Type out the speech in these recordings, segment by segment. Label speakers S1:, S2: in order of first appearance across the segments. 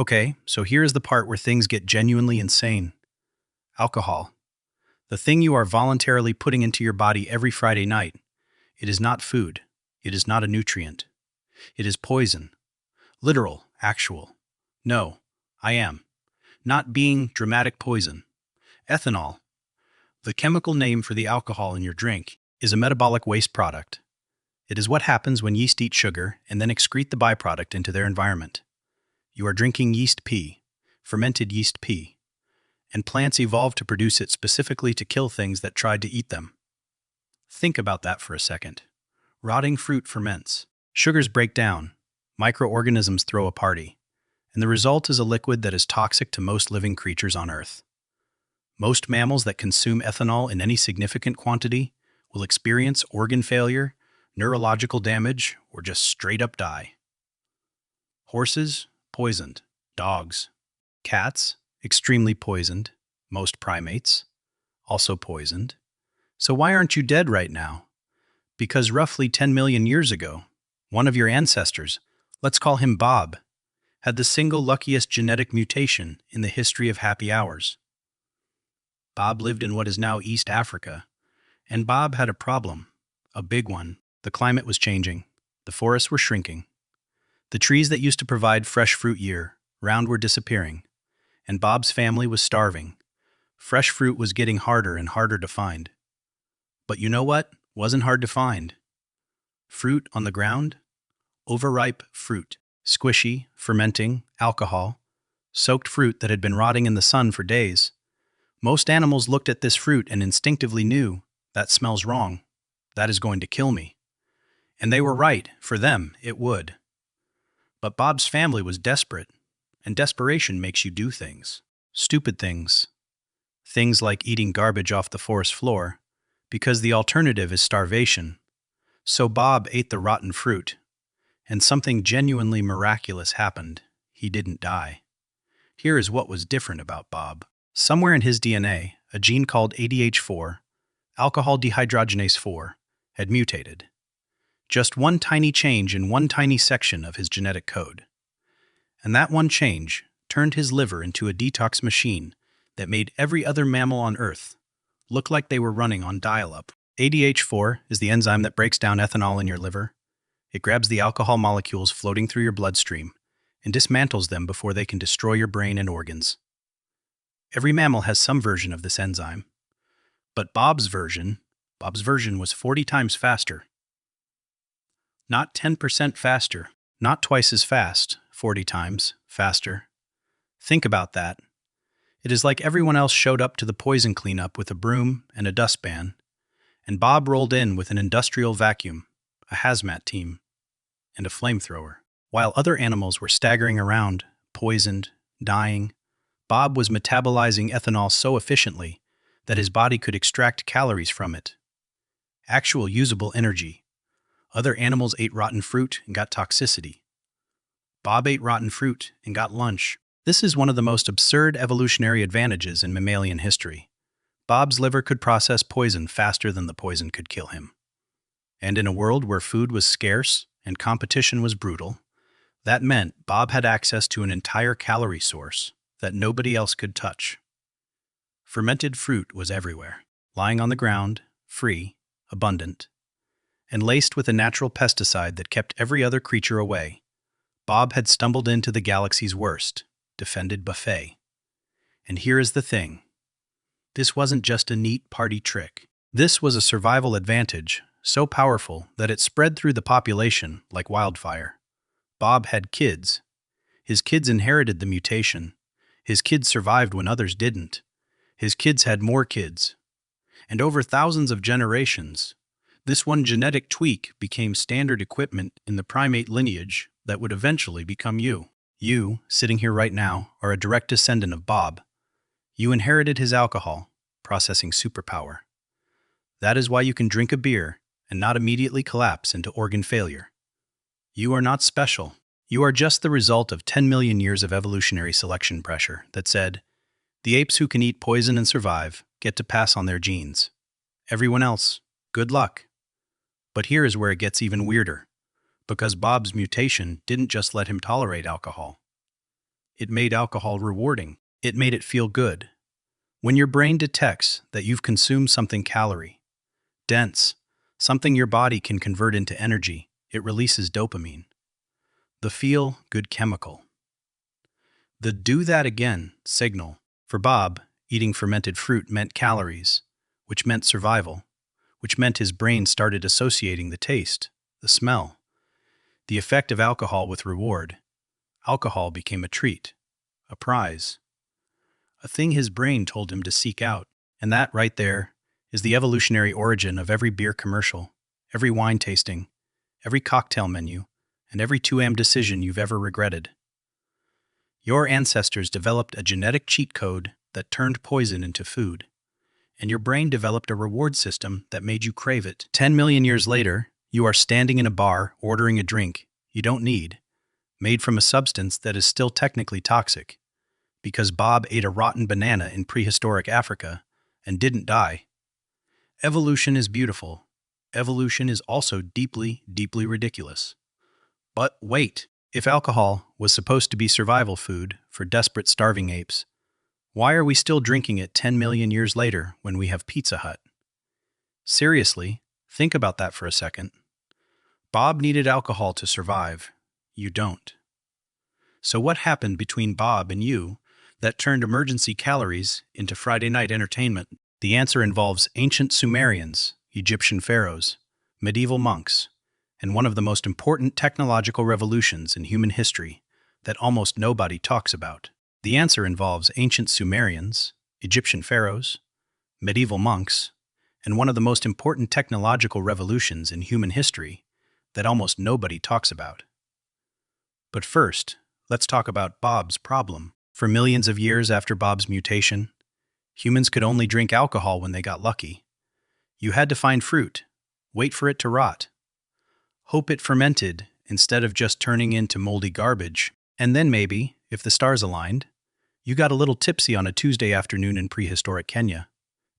S1: Okay, so here is the part where things get genuinely insane. Alcohol. The thing you are voluntarily putting into your body every Friday night. It is not food. It is not a nutrient. It is poison. Literal, actual. No, I am. Not being dramatic poison. Ethanol, the chemical name for the alcohol in your drink, is a metabolic waste product. It is what happens when yeast eat sugar and then excrete the byproduct into their environment. You are drinking yeast pee, fermented yeast pee, and plants evolved to produce it specifically to kill things that tried to eat them. Think about that for a second. Rotting fruit ferments. Sugars break down. Microorganisms throw a party. And the result is a liquid that is toxic to most living creatures on Earth. Most mammals that consume ethanol in any significant quantity will experience organ failure, neurological damage, or just straight up die. Horses, poisoned. Dogs. Cats, extremely poisoned. Most primates, also poisoned. So why aren't you dead right now? Because roughly 10 million years ago, one of your ancestors, let's call him Bob, had the single luckiest genetic mutation in the history of happy hours. Bob lived in what is now East Africa, and Bob had a problem, a big one. The climate was changing. The forests were shrinking. The trees that used to provide fresh fruit year-round were disappearing, and Bob's family was starving. Fresh fruit was getting harder and harder to find. But you know what wasn't hard to find? Fruit on the ground? Overripe fruit. Squishy, fermenting, alcohol, soaked fruit that had been rotting in the sun for days. Most animals looked at this fruit and instinctively knew, that smells wrong. That is going to kill me. And they were right, for them, it would. But Bob's family was desperate, and desperation makes you do things. Stupid things. Things like eating garbage off the forest floor, because the alternative is starvation. So Bob ate the rotten fruit. And something genuinely miraculous happened. He didn't die. Here is what was different about Bob. Somewhere in his DNA, a gene called ADH4, alcohol dehydrogenase 4, had mutated. Just one tiny change in one tiny section of his genetic code. And that one change turned his liver into a detox machine that made every other mammal on Earth look like they were running on dial-up. ADH4 is the enzyme that breaks down ethanol in your liver. It grabs the alcohol molecules floating through your bloodstream and dismantles them before they can destroy your brain and organs. Every mammal has some version of this enzyme. But Bob's version was 40 times faster. Not 10% faster, not twice as fast, 40 times faster. Think about that. It is like everyone else showed up to the poison cleanup with a broom and a dustpan, and Bob rolled in with an industrial vacuum, a hazmat team, and a flamethrower. While other animals were staggering around, poisoned, dying, Bob was metabolizing ethanol so efficiently that his body could extract calories from it. Actual usable energy. Other animals ate rotten fruit and got toxicity. Bob ate rotten fruit and got lunch. This is one of the most absurd evolutionary advantages in mammalian history. Bob's liver could process poison faster than the poison could kill him. And in a world where food was scarce and competition was brutal, that meant Bob had access to an entire calorie source that nobody else could touch. Fermented fruit was everywhere, lying on the ground, free, abundant, and laced with a natural pesticide that kept every other creature away. Bob had stumbled into the galaxy's worst, defended buffet. And here is the thing. This wasn't just a neat party trick. This was a survival advantage so powerful that it spread through the population like wildfire. Bob had kids. His kids inherited the mutation. His kids survived when others didn't. His kids had more kids. And over thousands of generations, this one genetic tweak became standard equipment in the primate lineage that would eventually become you. You, sitting here right now, are a direct descendant of Bob. You inherited his alcohol, processing superpower. That is why you can drink a beer and not immediately collapse into organ failure. You are not special. You are just the result of 10 million years of evolutionary selection pressure that said, the apes who can eat poison and survive get to pass on their genes. Everyone else, good luck. But here is where it gets even weirder, because Bob's mutation didn't just let him tolerate alcohol. It made alcohol rewarding. It made it feel good. When your brain detects that you've consumed something calorie-dense, something your body can convert into energy, it releases dopamine, the feel-good chemical. The do that again signal. For Bob, eating fermented fruit meant calories, which meant survival, which meant his brain started associating the taste, the smell, the effect of alcohol with reward. Alcohol became a treat, a prize, a thing his brain told him to seek out. And that, right there, is the evolutionary origin of every beer commercial, every wine tasting, every cocktail menu, and every 2am decision you've ever regretted. Your ancestors developed a genetic cheat code that turned poison into food, and your brain developed a reward system that made you crave it. 10 million years later, you are standing in a bar ordering a drink you don't need, made from a substance that is still technically toxic, because Bob ate a rotten banana in prehistoric Africa and didn't die. Evolution is beautiful. Evolution is also deeply, deeply ridiculous. But wait, if alcohol was supposed to be survival food for desperate starving apes, why are we still drinking it 10 million years later when we have Pizza Hut? Seriously, think about that for a second. Bob needed alcohol to survive. You don't. So what happened between Bob and you that turned emergency calories into Friday night entertainment? The answer involves ancient Sumerians, Egyptian pharaohs, medieval monks, and one of the most important technological revolutions in human history that almost nobody talks about. The answer involves ancient Sumerians, Egyptian pharaohs, medieval monks, and one of the most important technological revolutions in human history that almost nobody talks about. But first, let's talk about Bob's problem. For millions of years after Bob's mutation, humans could only drink alcohol when they got lucky. You had to find fruit, wait for it to rot, hope it fermented instead of just turning into moldy garbage, and then maybe, if the stars aligned, you got a little tipsy on a Tuesday afternoon in prehistoric Kenya.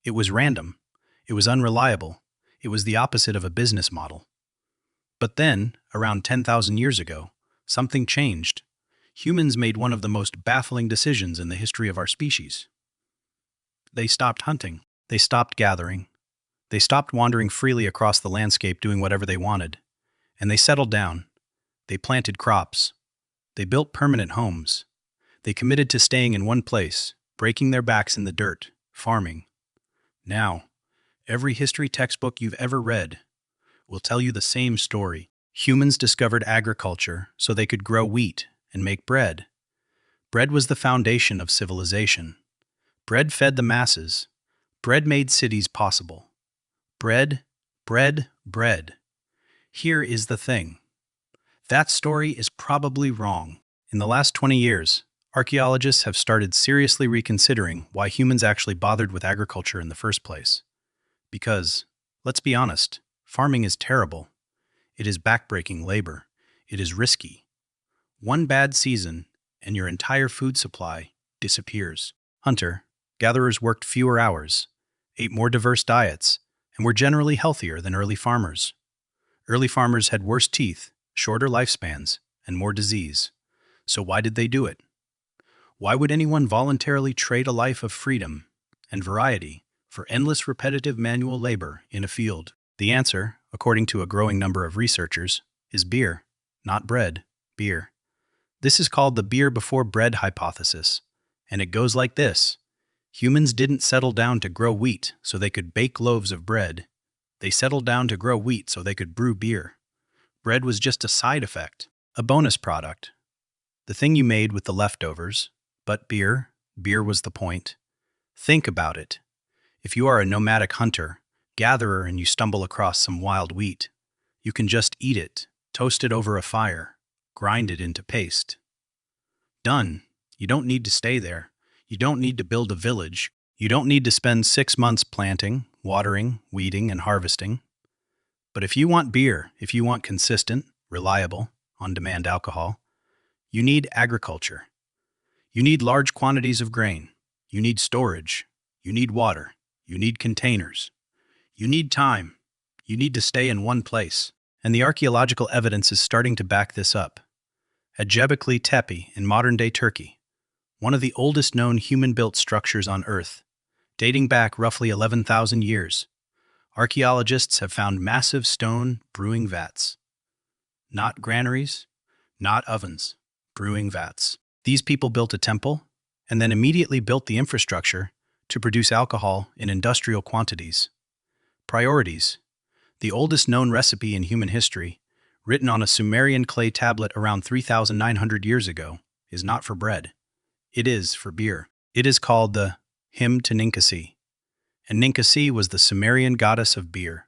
S1: It was random. It was unreliable. It was the opposite of a business model. But then, around 10,000 years ago, something changed. Humans made one of the most baffling decisions in the history of our species. They stopped hunting. They stopped gathering. They stopped wandering freely across the landscape doing whatever they wanted. And they settled down. They planted crops. They built permanent homes. They committed to staying in one place, breaking their backs in the dirt, farming. Now, every history textbook you've ever read will tell you the same story. Humans discovered agriculture so they could grow wheat and make bread. Bread was the foundation of civilization. Bread fed the masses. Bread made cities possible. Bread, bread, bread. Here is the thing. That story is probably wrong. In the last 20 years, archaeologists have started seriously reconsidering why humans actually bothered with agriculture in the first place. Because, let's be honest, farming is terrible. It is backbreaking labor. It is risky. One bad season, and your entire food supply disappears. Hunter-gatherers worked fewer hours, ate more diverse diets, and were generally healthier than early farmers. Early farmers had worse teeth, shorter lifespans, and more disease. So why did they do it? Why would anyone voluntarily trade a life of freedom and variety for endless repetitive manual labor in a field? The answer, according to a growing number of researchers, is beer, not bread, beer. This is called the beer before bread hypothesis, and it goes like this. Humans didn't settle down to grow wheat so they could bake loaves of bread. They settled down to grow wheat so they could brew beer. Bread was just a side effect, a bonus product, the thing you made with the leftovers. But beer was the point. Think about it. If you are a nomadic hunter-gatherer and you stumble across some wild wheat, you can just eat it, toast it over a fire, grind it into paste. Done. You don't need to stay there. You don't need to build a village. You don't need to spend 6 months planting, watering, weeding, and harvesting. But if you want beer, if you want consistent, reliable, on-demand alcohol, you need agriculture. You need large quantities of grain. You need storage. You need water. You need containers. You need time. You need to stay in one place. And the archaeological evidence is starting to back this up. At Göbekli Tepe in modern-day Turkey, one of the oldest known human-built structures on Earth, dating back roughly 11,000 years. Archaeologists have found massive stone brewing vats. Not granaries, not ovens, brewing vats. These people built a temple and then immediately built the infrastructure to produce alcohol in industrial quantities. Priorities: the oldest known recipe in human history, written on a Sumerian clay tablet around 3,900 years ago, is not for bread. It is for beer. It is called the hymn to Ninkasi. And Ninkasi was the Sumerian goddess of beer,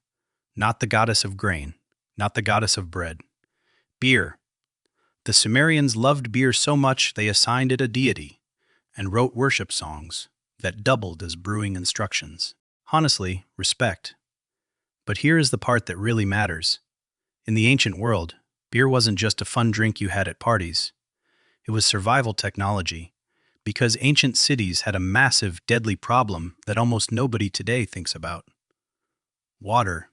S1: not the goddess of grain, not the goddess of bread. Beer. The Sumerians loved beer so much they assigned it a deity and wrote worship songs that doubled as brewing instructions. Honestly, respect. But here is the part that really matters. In the ancient world, beer wasn't just a fun drink you had at parties. It was survival technology, because ancient cities had a massive, deadly problem that almost nobody today thinks about. Water.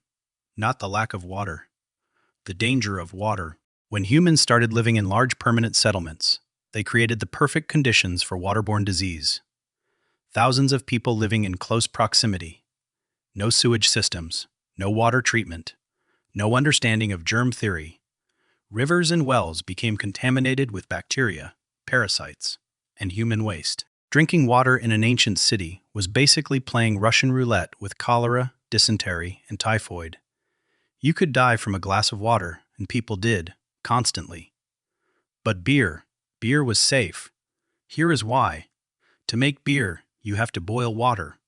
S1: Not the lack of water. The danger of water. When humans started living in large permanent settlements, they created the perfect conditions for waterborne disease. Thousands of people living in close proximity. No sewage systems, no water treatment, no understanding of germ theory. Rivers and wells became contaminated with bacteria, parasites, and human waste. Drinking water in an ancient city was basically playing Russian roulette with cholera, dysentery, and typhoid. You could die from a glass of water, and people did, constantly. But beer was safe. Here is why. To make beer, you have to boil water.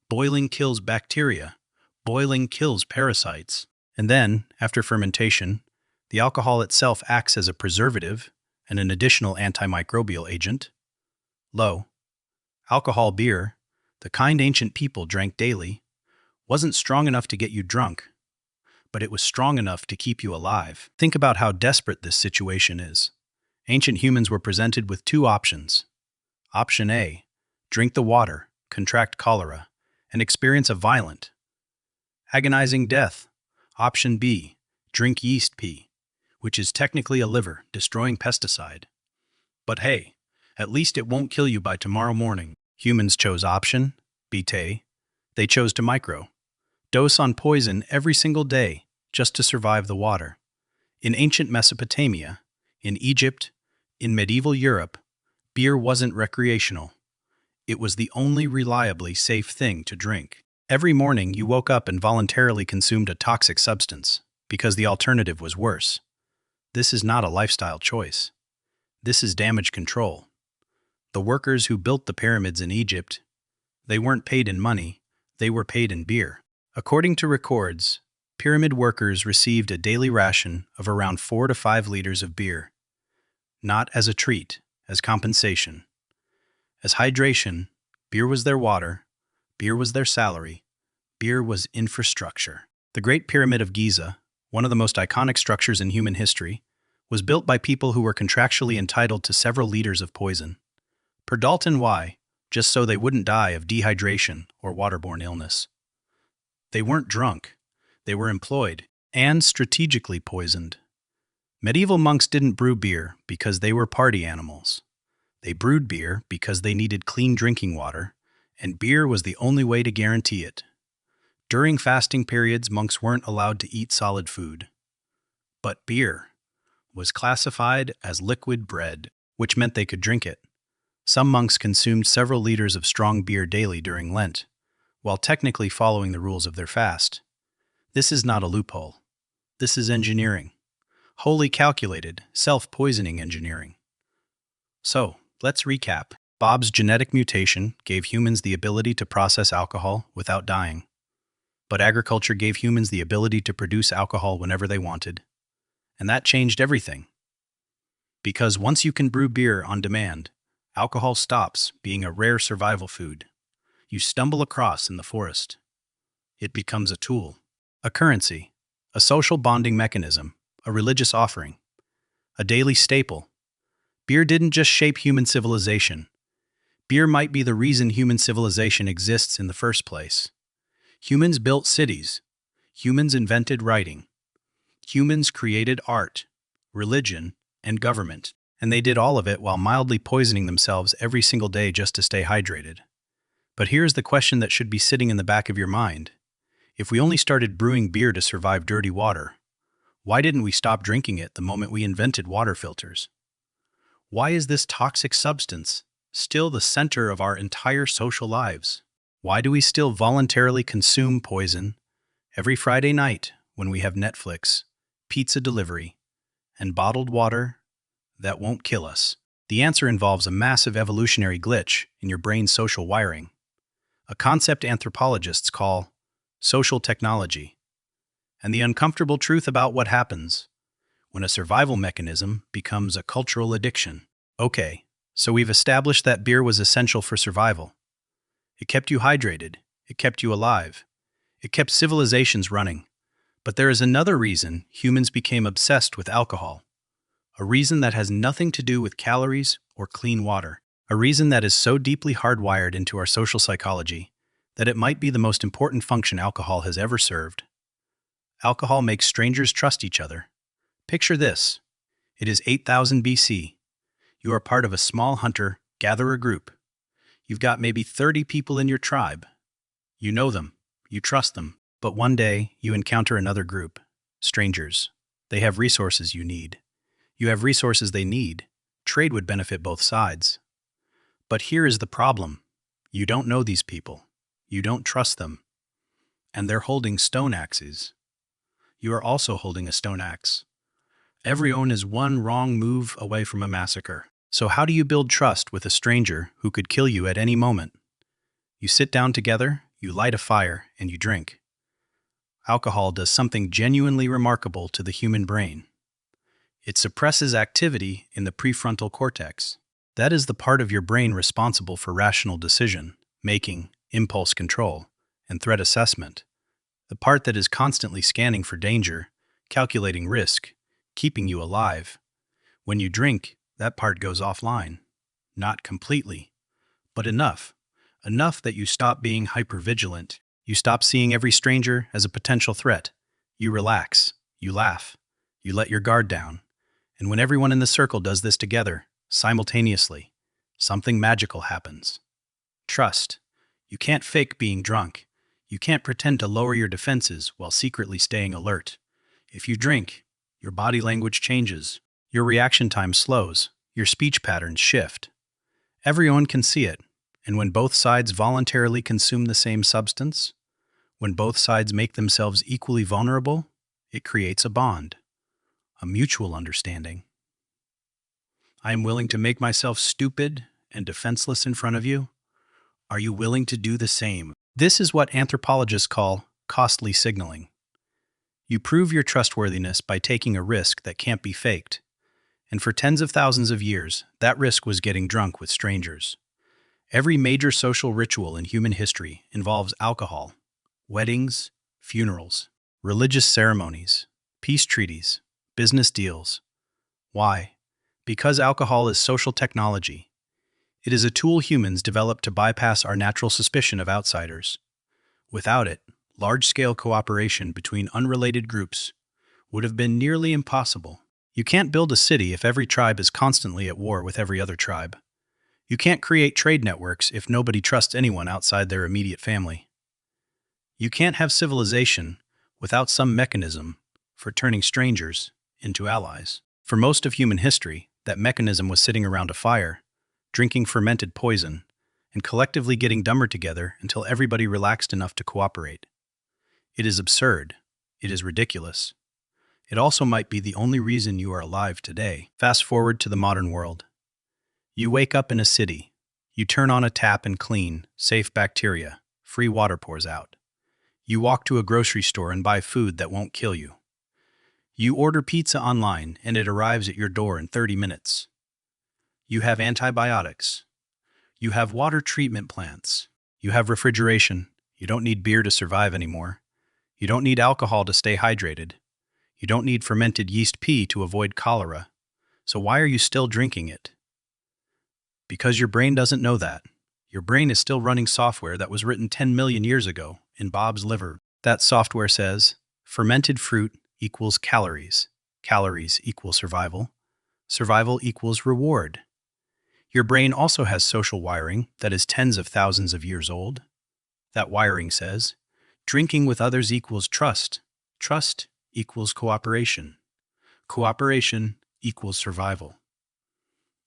S1: Boiling kills bacteria. Boiling kills parasites. And then, after fermentation, the alcohol itself acts as a preservative and an additional antimicrobial agent. Low alcohol beer, the kind ancient people drank daily, wasn't strong enough to get you drunk, but it was strong enough to keep you alive. Think about how desperate this situation is. Ancient humans were presented with two options. Option A: drink the water, contract cholera, and experience a violent, agonizing death. Option B: drink yeast pee, which is technically a liver-destroying pesticide. But hey, at least it won't kill you by tomorrow morning. Humans chose option B. They chose to dose on poison every single day just to survive the water. In ancient Mesopotamia, in Egypt, in medieval Europe, beer wasn't recreational. It was the only reliably safe thing to drink. Every morning you woke up and voluntarily consumed a toxic substance because the alternative was worse. This is not a lifestyle choice. This is damage control. The workers who built the pyramids in Egypt, they weren't paid in money, they were paid in beer. According to records, pyramid workers received a daily ration of around 4 to 5 liters of beer. Not as a treat, as compensation. As hydration, beer was their water, beer was their salary, beer was infrastructure. The Great Pyramid of Giza, one of the most iconic structures in human history, was built by people who were contractually entitled to several liters of poison. Per Dalton Y, just so they wouldn't die of dehydration or waterborne illness. They weren't drunk. They were employed and strategically poisoned. Medieval monks didn't brew beer because they were party animals. They brewed beer because they needed clean drinking water, and beer was the only way to guarantee it. During fasting periods, monks weren't allowed to eat solid food. But beer was classified as liquid bread, which meant they could drink it. Some monks consumed several liters of strong beer daily during Lent, while technically following the rules of their fast. This is not a loophole. This is engineering. Wholly calculated, self-poisoning engineering. So, let's recap. Bob's genetic mutation gave humans the ability to process alcohol without dying. But agriculture gave humans the ability to produce alcohol whenever they wanted. And that changed everything. Because once you can brew beer on demand, alcohol stops being a rare survival food you stumble across in the forest. It becomes a tool, a currency, a social bonding mechanism, a religious offering, a daily staple. Beer didn't just shape human civilization. Beer might be the reason human civilization exists in the first place. Humans built cities. Humans invented writing. Humans created art, religion, and government. And they did all of it while mildly poisoning themselves every single day just to stay hydrated. But here's the question that should be sitting in the back of your mind. If we only started brewing beer to survive dirty water, why didn't we stop drinking it the moment we invented water filters? Why is this toxic substance still the center of our entire social lives? Why do we still voluntarily consume poison every Friday night when we have Netflix, pizza delivery, and bottled water that won't kill us? The answer involves a massive evolutionary glitch in your brain's social wiring, a concept anthropologists call social technology, and the uncomfortable truth about what happens when a survival mechanism becomes a cultural addiction. Okay, so we've established that beer was essential for survival. It kept you hydrated, it kept you alive, it kept civilizations running. But there is another reason humans became obsessed with alcohol. A reason that has nothing to do with calories or clean water. A reason that is so deeply hardwired into our social psychology that it might be the most important function alcohol has ever served. Alcohol makes strangers trust each other. Picture this. It is 8000 BC. You are part of a small hunter-gatherer group. You've got maybe 30 people in your tribe. You know them. You trust them. But one day, you encounter another group. Strangers. They have resources you need. You have resources they need. Trade would benefit both sides. But here is the problem. You don't know these people. You don't trust them. And they're holding stone axes. You are also holding a stone axe. Everyone is one wrong move away from a massacre. So how do you build trust with a stranger who could kill you at any moment? You sit down together, you light a fire, and you drink. Alcohol does something genuinely remarkable to the human brain. It suppresses activity in the prefrontal cortex. That is the part of your brain responsible for rational decision making, impulse control, and threat assessment. The part that is constantly scanning for danger, calculating risk, keeping you alive. When you drink, that part goes offline. Not completely, but enough. Enough that you stop being hypervigilant. You stop seeing every stranger as a potential threat. You relax. You laugh. You let your guard down. And when everyone in the circle does this together, simultaneously, something magical happens. Trust. You can't fake being drunk. You can't pretend to lower your defenses while secretly staying alert. If you drink, your body language changes. Your reaction time slows. Your speech patterns shift. Everyone can see it. And when both sides voluntarily consume the same substance, when both sides make themselves equally vulnerable, it creates a bond, a mutual understanding. I am willing to make myself stupid and defenseless in front of you. Are you willing to do the same? This is what anthropologists call costly signaling. You prove your trustworthiness by taking a risk that can't be faked. And for tens of thousands of years, that risk was getting drunk with strangers. Every major social ritual in human history involves alcohol. Weddings, funerals, religious ceremonies, peace treaties, business deals. Why? Because alcohol is social technology. It is a tool humans developed to bypass our natural suspicion of outsiders. Without it, large-scale cooperation between unrelated groups would have been nearly impossible. You can't build a city if every tribe is constantly at war with every other tribe. You can't create trade networks if nobody trusts anyone outside their immediate family. You can't have civilization without some mechanism for turning strangers into allies. For most of human history, that mechanism was sitting around a fire, drinking fermented poison, and collectively getting dumber together until everybody relaxed enough to cooperate. It is absurd. It is ridiculous. It also might be the only reason you are alive today. Fast forward to the modern world. You wake up in a city. You turn on a tap and clean, safe bacteria. Free water pours out. You walk to a grocery store and buy food that won't kill you. You order pizza online and it arrives at your door in 30 minutes. You have antibiotics. You have water treatment plants. You have refrigeration. You don't need beer to survive anymore. You don't need alcohol to stay hydrated. You don't need fermented yeast pee to avoid cholera. So why are you still drinking it? Because your brain doesn't know that. Your brain is still running software that was written 10 million years ago in Bob's liver. That software says, fermented fruit equals calories. Calories equal survival. Survival equals reward. Your brain also has social wiring that is tens of thousands of years old. That wiring says, drinking with others equals trust. Trust equals cooperation. Cooperation equals survival.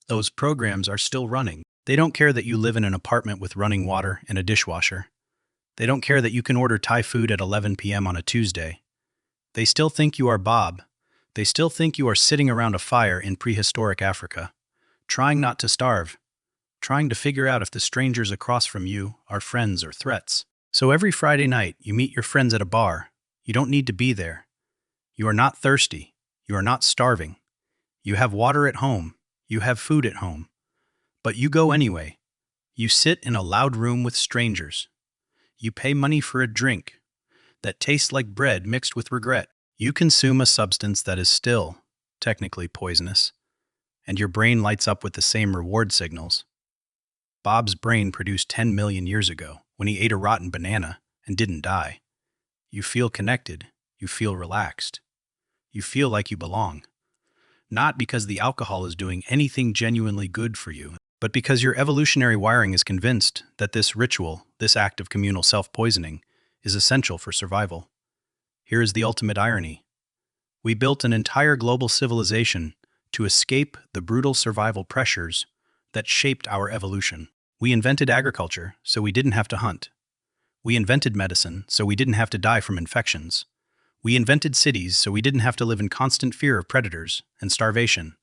S1: Those programs are still running. They don't care that you live in an apartment with running water and a dishwasher. They don't care that you can order Thai food at 11 p.m. on a Tuesday. They still think you are Bob. They still think you are sitting around a fire in prehistoric Africa, trying not to starve, trying to figure out if the strangers across from you are friends or threats. So every Friday night, you meet your friends at a bar. You don't need to be there. You are not thirsty. You are not starving. You have water at home. You have food at home. But you go anyway. You sit in a loud room with strangers. You pay money for a drink that tastes like bread mixed with regret. You consume a substance that is still, technically poisonous, and your brain lights up with the same reward signals. Bob's brain produced 10 million years ago when he ate a rotten banana and didn't die. You feel connected. You feel relaxed. You feel like you belong. Not because the alcohol is doing anything genuinely good for you, but because your evolutionary wiring is convinced that this ritual, this act of communal self-poisoning, is essential for survival. Here is the ultimate irony. We built an entire global civilization to escape the brutal survival pressures that shaped our evolution. We invented agriculture so we didn't have to hunt. We invented medicine so we didn't have to die from infections. We invented cities so we didn't have to live in constant fear of predators and starvation.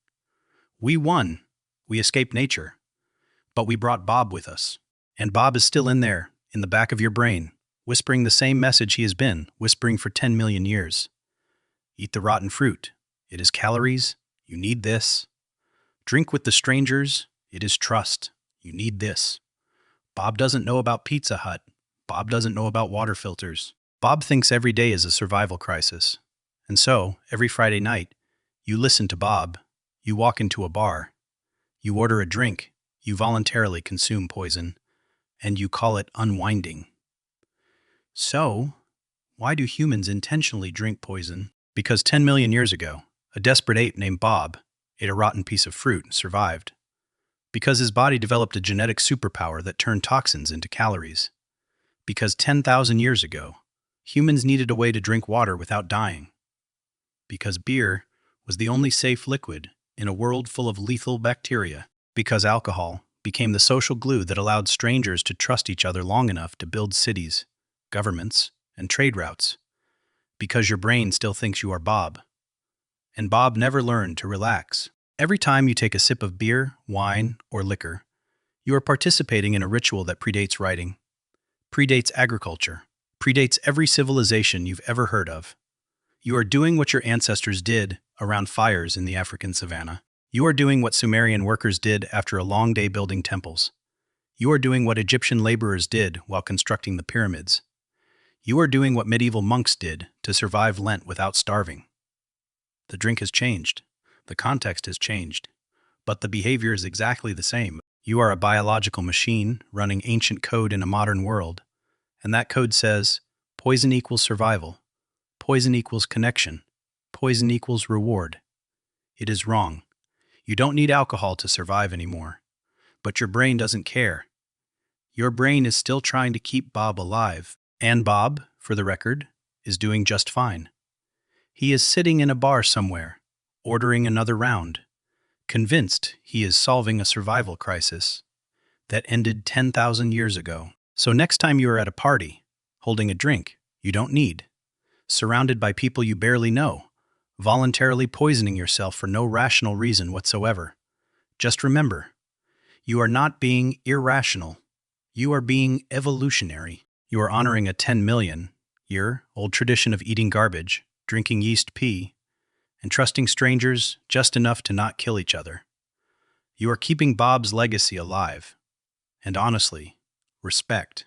S1: We won. We escaped nature. But we brought Bob with us. And Bob is still in there, in the back of your brain, whispering the same message he has been whispering for 10 million years. Eat the rotten fruit. It is calories. You need this. Drink with the strangers. It is trust. You need this. Bob doesn't know about Pizza Hut. Bob doesn't know about water filters. Bob thinks every day is a survival crisis. And so, every Friday night, you listen to Bob. You walk into a bar. You order a drink. You voluntarily consume poison. And you call it unwinding. So, why do humans intentionally drink poison? Because 10 million years ago, a desperate ape named Bob ate a rotten piece of fruit and survived. Because his body developed a genetic superpower that turned toxins into calories. Because 10,000 years ago, humans needed a way to drink water without dying. Because beer was the only safe liquid in a world full of lethal bacteria. Because alcohol became the social glue that allowed strangers to trust each other long enough to build cities, governments, and trade routes. Because your brain still thinks you are Bob. And Bob never learned to relax. Every time you take a sip of beer, wine, or liquor, you are participating in a ritual that predates writing, predates agriculture, predates every civilization you've ever heard of. You are doing what your ancestors did around fires in the African savanna. You are doing what Sumerian workers did after a long day building temples. You are doing what Egyptian laborers did while constructing the pyramids. You are doing what medieval monks did to survive Lent without starving. The drink has changed. The context has changed. But the behavior is exactly the same. You are a biological machine running ancient code in a modern world. And that code says, poison equals survival. Poison equals connection. Poison equals reward. It is wrong. You don't need alcohol to survive anymore. But your brain doesn't care. Your brain is still trying to keep Bob alive. And Bob, for the record, is doing just fine. He is sitting in a bar somewhere, ordering another round, convinced he is solving a survival crisis that ended 10,000 years ago. So next time you are at a party, holding a drink you don't need, surrounded by people you barely know, voluntarily poisoning yourself for no rational reason whatsoever, just remember, you are not being irrational. You are being evolutionary. You are honoring a 10 million year old tradition of eating garbage, drinking yeast pee, and trusting strangers just enough to not kill each other. You are keeping Bob's legacy alive. And honestly, respect.